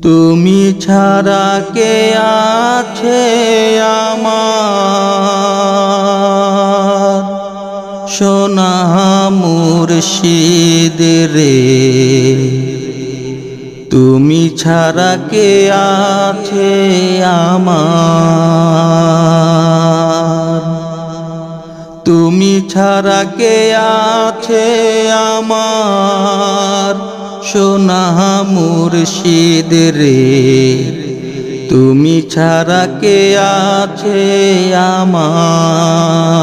তুমি ছাড়া কে আছে আমার সোনা মুর্শিদ রে, তুমি ছাড়া কে আছে আমার, তুমি ছাড়া কে আছে আমার সোনা মুর্শিদ রে, তুমি ছাড়া কে আছে আমার।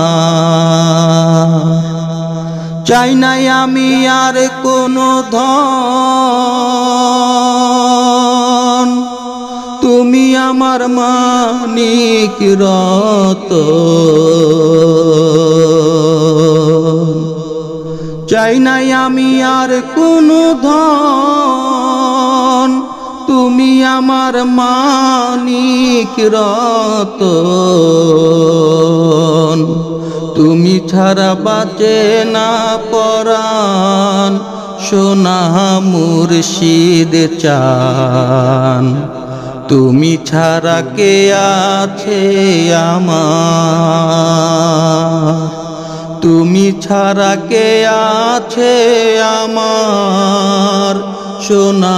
চাই নাই আমি আর কোনো ধন, তুমি আমার মানিক রতন। চাই নাই আমি আর কোনো ধন, তুমি আমার মানিক রতন। তুমি ছাড়া বাঁচে না পরাণ সোনা মুর্শিদ চান, তুমি ছাড়া কে আছে আমার, তুমি ছাড়া কে আছে আমার সোনা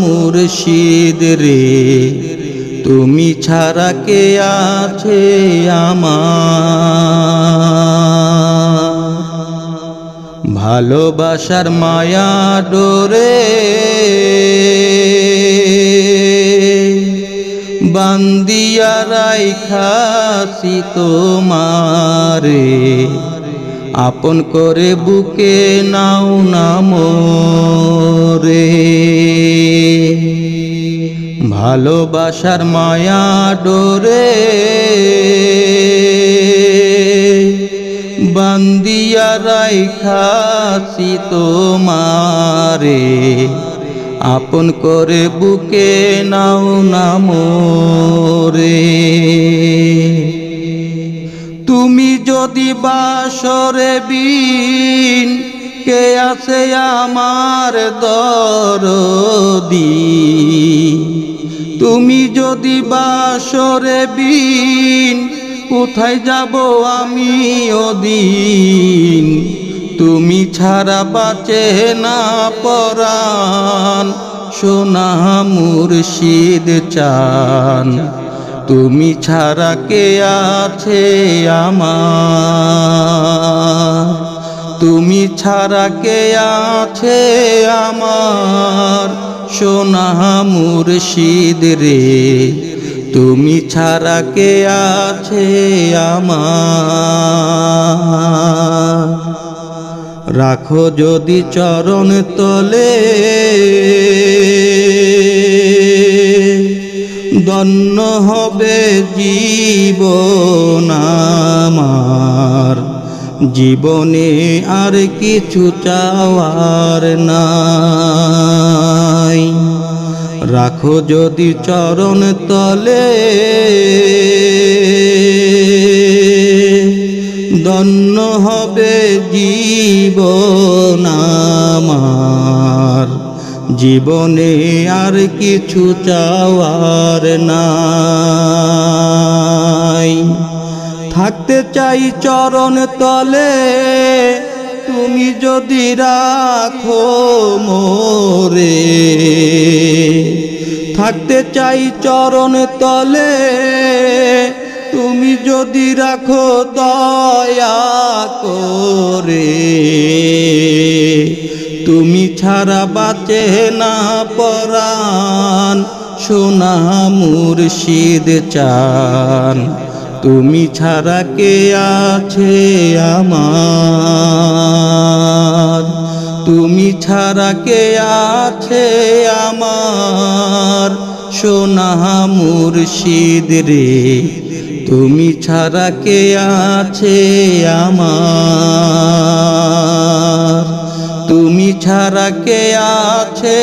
মুর্শিদ রে, তুমি ছাড়া কে আছে আমার। ভালোবাসার মায়া ডোরে বান্দিয়া রাইখাছি তোমারে, আপন করে বুকে নাও না মোরে। ভালোবাসার মায়া ডোরে বান্দিয়া রাইখাছি তোমারে, আপন করে বুকে নাও না মোরে। তুমি যদি বাসরে বিন কে আছে আমার দরদি, তুমি যদি বাসরে বিন কোথায় যাব আমি ওদিন, তুমি ছাড়া বাঁচে না পরাণ সোনা মুর্শিদ চান, তুমি ছাড়া কে আছে আমার, তুমি ছাড়া কে আছে আমার সোনা মুর্শিদ রে, তুমি ছাড়া কে আছে আমার। রাখো যদি চরণ তলে ধন্য হবে জীবন আমার, জীবনে আর কিছু চাওয়ার নাই। রাখো যদি চরণ তলে ধন্য হবে জীবন আমার, জীবনে আর কিছু চাওয়ার নাই। থাকতে চাই চরণ তলে তুমি যদি রাখো মোরে, থাকতে চাই চরণ তলে তুমি যদি রাখো দয়া করে, তুমি ছাড়া বাঁচে না পরাণ, সোনা মুর্শিদ চান। তুমি ছাড়া কে আছে আমার, তুমি ছাড়া কে আছে আমার, সোনা মুর্শিদ রে। তুমি ছাড়া কে আছে আমার, তুমি ছাড়া কে আছে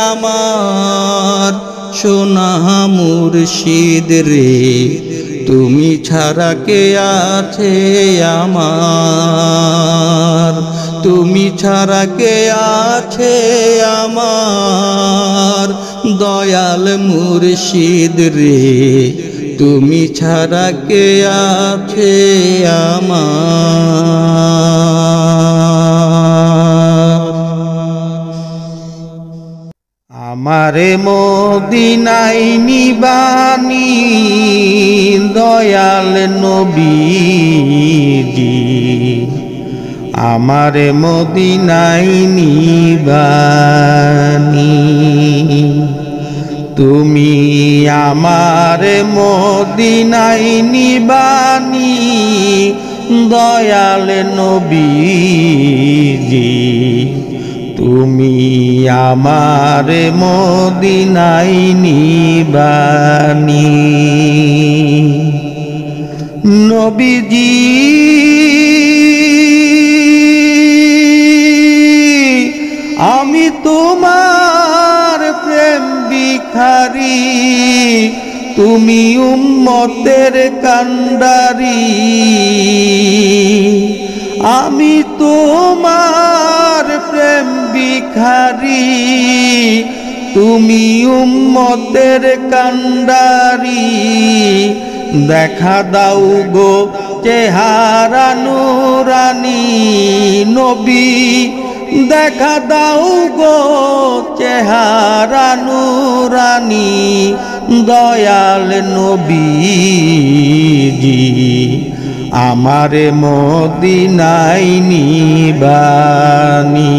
আমার, সোনা মুর্শিদ রে। তুমি ছাড়া কে আছে আমার, তুমি ছাড়া কে আছে আমার, দয়াল মুর্শিদ রে। তুমি ছাড়া কে আছে আমার। আমারে মদিনায় নিবানি দয়াল নবীজি, আমারে মদিনায় নিবানি। তুমি আমারে মদিনায় নিবানি দয়াল নবীজি, তুমি আমারে মদিনায় নিবানি। নবীজি আমি তোমার প্রেম ভিখারি, তুমি উম্মতের কান্ডারি। আমি তোমার প্রেম ভিখারি, তুমি উম্মতের কান্ডারি। দেখা দাও গো চেহারা নুরানি নবী, দেখা দাও গো চেহারা নুরানি দয়াল নবীজি, আমারে মদিনায় নিবানি।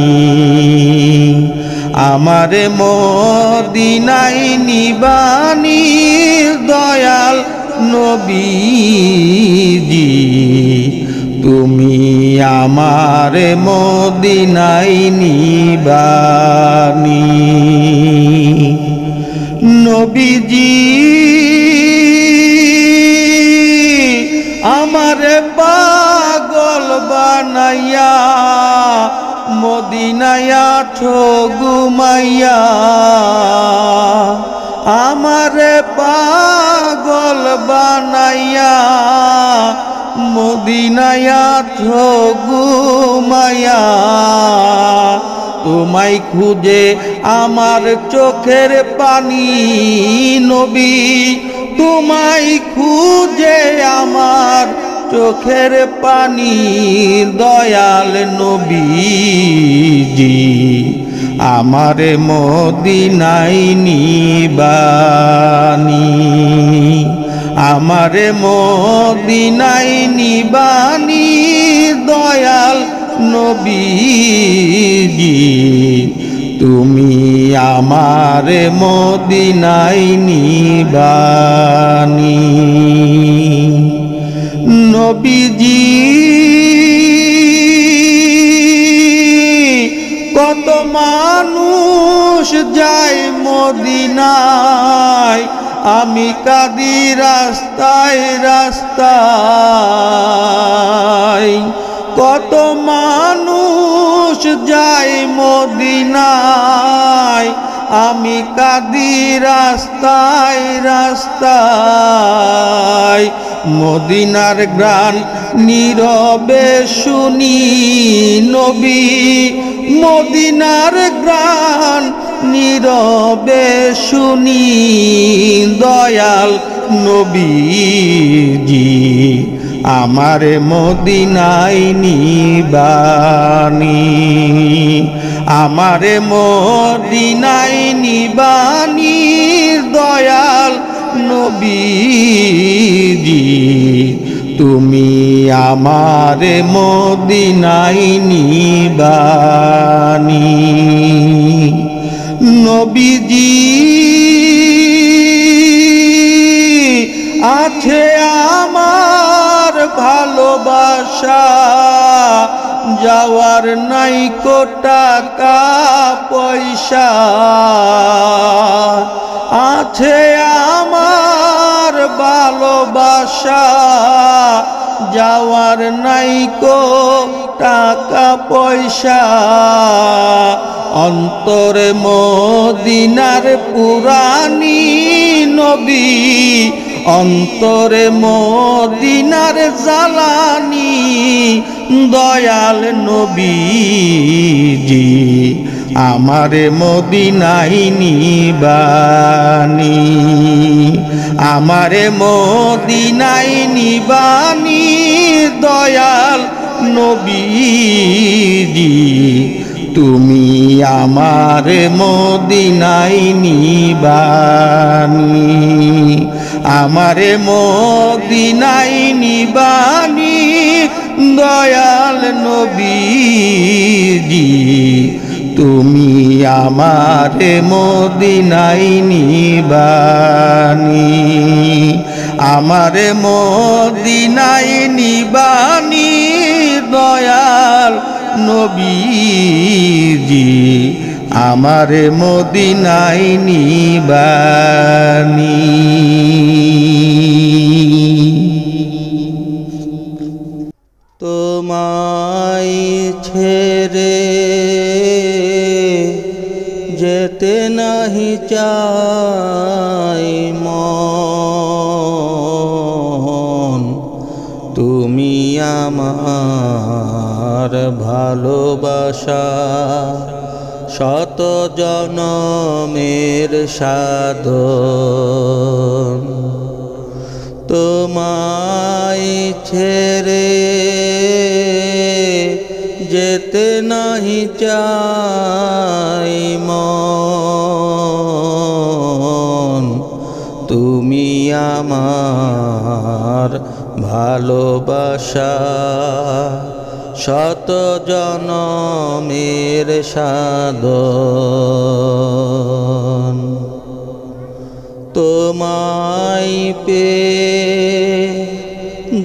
আমারে মদিনায় নিবানি দয়াল নবীজি, তুমি আমারে মদিনায় নিবানি। নবীজি আমারে পাগল বানাইয়া মদিনায় আছো ঘুমাইয়া, আমারে পাগল বানাইয়া মদিনায় আছো ঘুমাইয়া। তোমায় খুঁজে আমার চোখের পানি নবী, তোমায় খুঁজে আমার চোখের পানি দয়াল নবীজি, আমারে মদিনায় নিবানি। আমারে মদিনায় নিবানি দয়াল নবীজি, তুমি আমারে মদিনায় নিবানি। নবীজি কত মানুষ যায় মদিনায়, আমি কাঁদি রাস্তায় রাস্তায়। কত মানুষ যায় মদিনায়, আমি কাঁদি রাস্তায় রাস্তায়। মদিনার গান নীরবে শুনি নবী, মদিনার গান নীরবে শুনি দয়াল নবীজি, আমারে মদিনায় নিবানি। আমারে মদিনায় নিবানি দয়াল নবীজি, নবীজি তুমি আমারে মদিনায় নিবানি নবীজি আছে আমার ভালোবাসা যাওয়ার নাই কো টাকা পয়সা আছে আমার ভালোবাসা যাওয়ার নাই কো টাকা পয়সা অন্তরে মদিনার পুরানি নবী অন্তরে মদিনার জালানি দয়াল নবীজি আমারে মদিনায় নিবানি আমারে মদিনায় নিবানি দয়াল নবীজি তুমি আমারে মদিনায় নিবানি আমারে মদিনায় নিবানি দয়াল নবীজি তুমি আমারে মদিনায় নিবানি আমারে মদিনায় নিবানি দয়াল নবীজি আমারে মদিনায় নিবানি তোমায় ছেড়ে যেতে নাহি চাই মন তুমি আমার ভালোবাসা শত জনমের সাধন তোমায় ছেড়ে যেতে নাহি চাই মন তুমি আমার ভালোবাসা শত জনমের সাধন তোমায় পেয়ে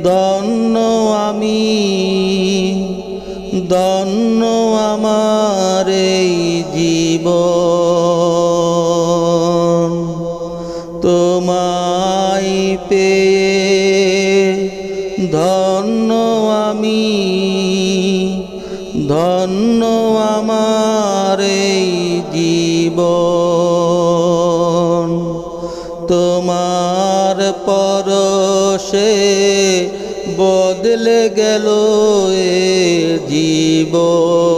ধন্য আমি ধন্য আমার এই জীবন তোমায় পেয়ে ধন্য আমি ধন্য আমার এই জীবন তোমার পরশে বদলে গেল এ জীবন।